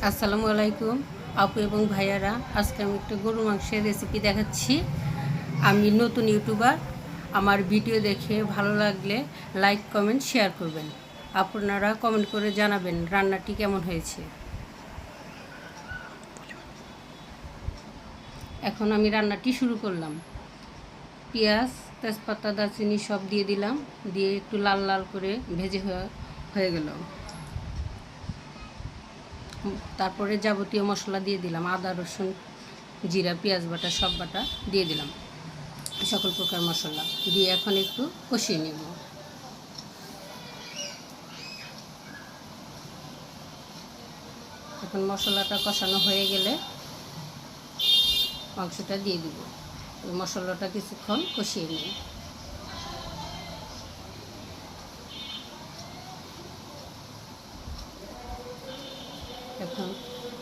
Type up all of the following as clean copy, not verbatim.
আসসালামু আলাইকুম আপু এবং ভাইয়ারা। আজকে আমি একটু গরুর মাংসের রেসিপি দেখাচ্ছি। আমি নতুন ইউটিউবার। আমার ভিডিও দেখে ভালো লাগলে লাইক কমেন্ট শেয়ার করবেন। আপনারা কমেন্ট করে জানাবেন রান্নাটি কেমন হয়েছে। এখন আমি রান্নাটি শুরু করলাম। পেঁয়াজ, তেজপাতা, দারচিনি সব দিয়ে দিলাম, দিয়ে একটু লাল লাল করে ভেজে হয়ে গেল। তারপরে যাবতীয় মশলা দিয়ে দিলাম, আদা রসুন জিরা পেঁয়াজ বাটা সব বাটা দিয়ে দিলাম, সকল প্রকার মশলা দিয়ে এখন একটু কষিয়ে নেব। এখন মশলাটা কষানো হয়ে গেলে মাংসটা দিয়ে দিব। মশলাটা কিছুক্ষণ কষিয়ে নিই। এখন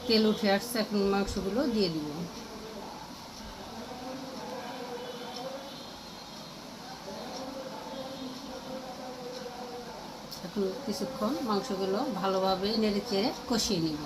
তেল উঠে আসছে, এখন মাংসগুলো দিয়ে দিব। এখন কিছুক্ষণ মাংসগুলো ভালোভাবে নেড়েচেড়ে কষিয়ে নিব।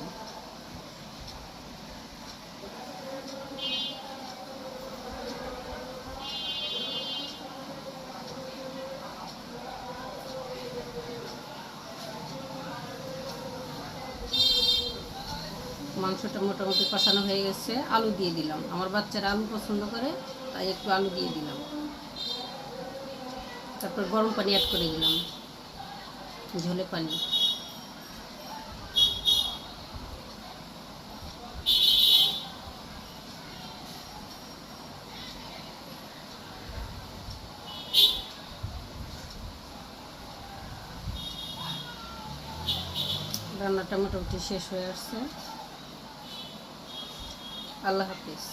মাংসটা মোটামুটি কষানো হয়ে গেছে, আলু দিয়ে দিলাম। আমার বাচ্চারা আলু পছন্দ করে, তাই একটু আলু দিয়ে দিলাম। তারপর গরম পানি অ্যাড করে দিলাম, ঝোলে পানি। রান্নাটা মোটামুটি শেষ হয়ে আসছে। আল্লাহ হাফিজ।